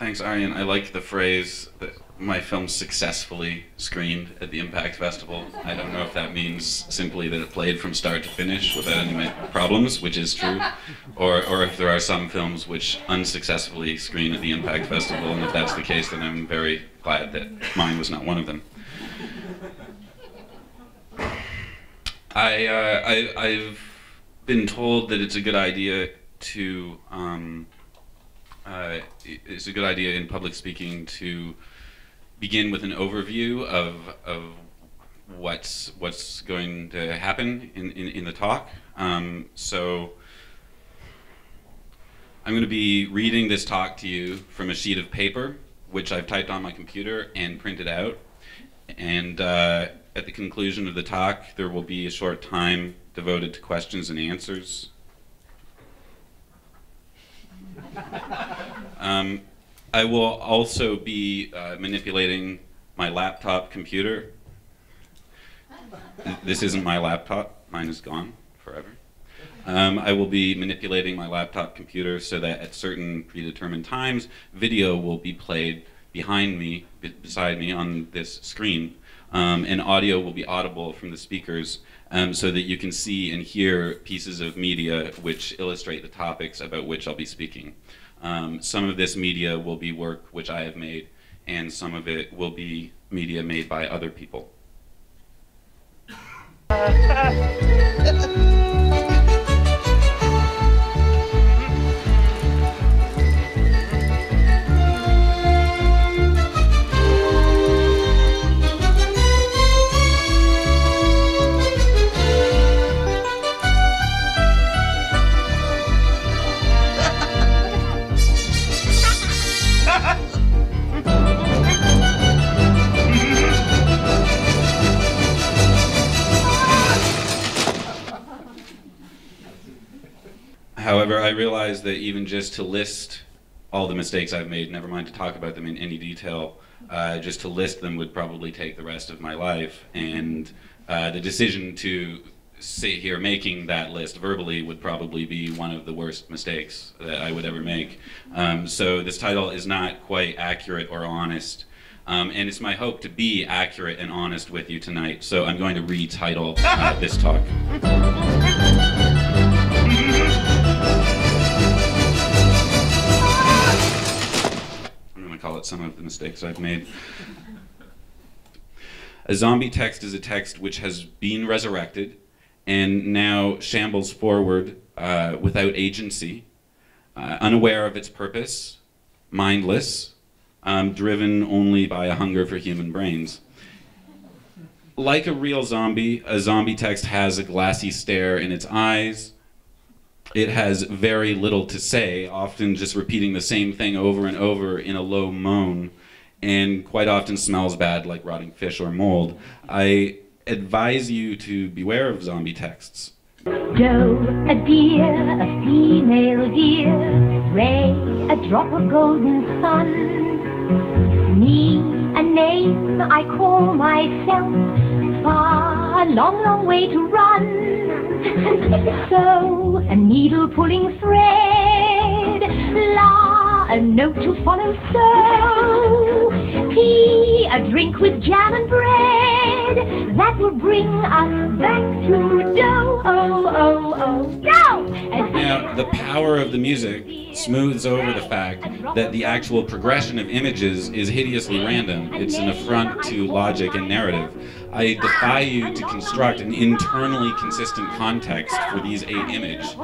Thanks, Aryan. I like the phrase that my film successfully screened at the Impact Festival. I don't know if that means simply that it played from start to finish without any problems, which is true, or if there are some films which unsuccessfully screen at the Impact Festival, and if that's the case, then I'm very glad that mine was not one of them. I've been told that it's a good idea to it's a good idea in public speaking to begin with an overview of what's going to happen in the talk. So I'm going to be reading this talk to you from a sheet of paper, which I've typed on my computer and printed out. And at the conclusion of the talk, there will be a short time devoted to questions and answers. I will also be manipulating my laptop computer. This isn't my laptop, mine is gone forever. I will be manipulating my laptop computer so that at certain predetermined times, video will be played behind me, beside me on this screen, and audio will be audible from the speakers so that you can see and hear pieces of media which illustrate the topics about which I'll be speaking. Some of this media will be work which I have made, and some of it will be media made by other people. However, I realize that even just to list all the mistakes I've made, never mind to talk about them in any detail, just to list them would probably take the rest of my life. And the decision to sit here making that list verbally would probably be one of the worst mistakes that I would ever make. So this title is not quite accurate or honest. And it's my hope to be accurate and honest with you tonight. So I'm going to retitle this talk. Call it some of the mistakes I've made. A zombie text is a text which has been resurrected and now shambles forward without agency, unaware of its purpose, mindless, driven only by a hunger for human brains. Like a real zombie, a zombie text has a glassy stare in its eyes. It has very little to say, often just repeating the same thing over and over in a low moan, and quite often smells bad like rotting fish or mold. I advise you to beware of zombie texts. Doe, a deer, a female deer, Ray, a drop of golden sun, me, a name I call myself, far, a long, long way to run. So, a needle pulling thread, la, a note to follow, so, P, a drink with jam and bread, that will bring us back to dough, dough! Now, the power of the music smooths over the fact that the actual progression of images is hideously random. It's an affront to logic and narrative. I defy you to construct an internally consistent context for these eight images.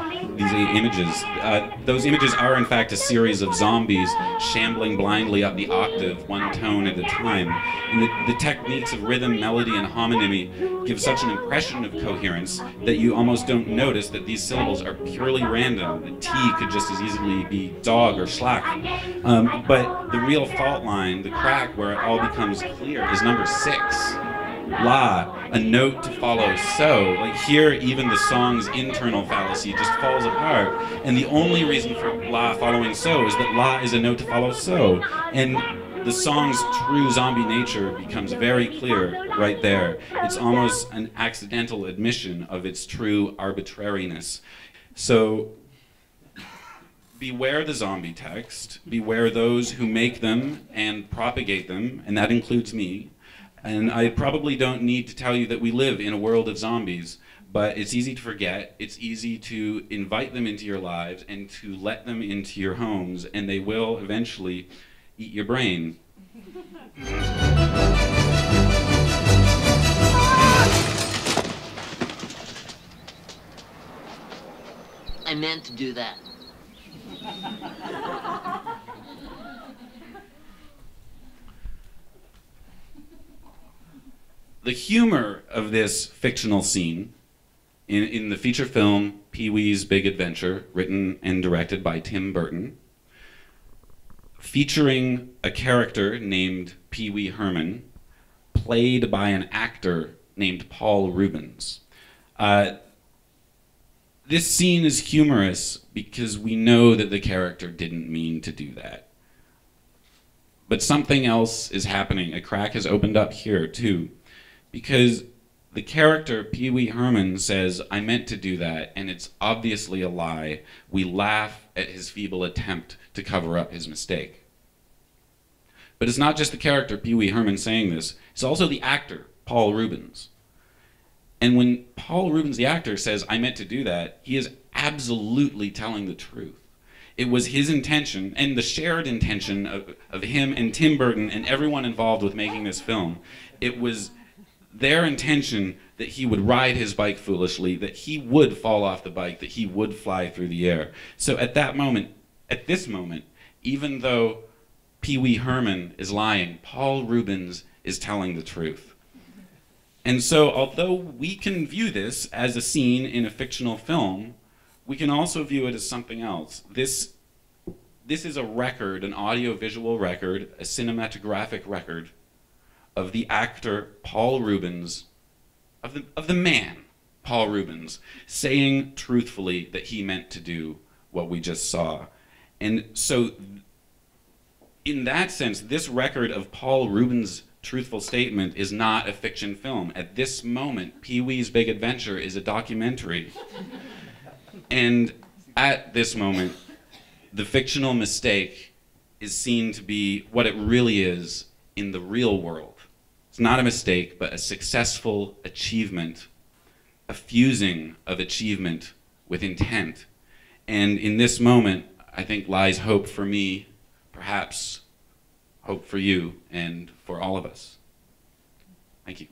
Those images are in fact a series of zombies shambling blindly up the octave, one tone at a time. And the techniques of rhythm, melody, and homonymy give such an impression of coherence that you almost don't notice that these syllables are purely random. The T could just as easily be dog or schlack. But the real fault line, the crack where it all becomes clear, is number 6. La, a note to follow so. Like here, even the song's internal fallacy just falls apart. And the only reason for la following so is that la is a note to follow so. And the song's true zombie nature becomes very clear right there. It's almost an accidental admission of its true arbitrariness. So beware the zombie text, beware those who make them and propagate them, and that includes me. And I probably don't need to tell you that we live in a world of zombies, but it's easy to forget, it's easy to invite them into your lives and to let them into your homes, and they will eventually eat your brain. I meant to do that. The humor of this fictional scene in the feature film Pee-wee's Big Adventure, written and directed by Tim Burton, featuring a character named Pee-wee Herman, played by an actor named Paul Reubens. This scene is humorous because we know that the character didn't mean to do that. But something else is happening. A crack has opened up here, too. Because the character, Pee-wee Herman, says, I meant to do that, and it's obviously a lie. We laugh at his feeble attempt to cover up his mistake. But it's not just the character, Pee-wee Herman, saying this. It's also the actor, Paul Reubens. And when Paul Reubens, the actor, says, I meant to do that, he is absolutely telling the truth. It was his intention, and the shared intention of him and Tim Burton and everyone involved with making this film. It was their intention that he would ride his bike foolishly, that he would fall off the bike, that he would fly through the air. So at that moment, at this moment, even though Pee-wee Herman is lying, Paul Reubens is telling the truth. And so although we can view this as a scene in a fictional film, we can also view it as something else. This is a record, an audio-visual record, a cinematographic record of the actor Paul Reubens, of the man Paul Reubens, saying truthfully that he meant to do what we just saw. And so in that sense, this record of Paul Reubens' truthful statement is not a fiction film. At this moment, Pee-wee's Big Adventure is a documentary. And at this moment, the fictional mistake is seen to be what it really is in the real world. It's not a mistake, but a successful achievement, a fusing of achievement with intent. And in this moment, I think lies hope for me, perhaps hope for you, and for all of us. Thank you.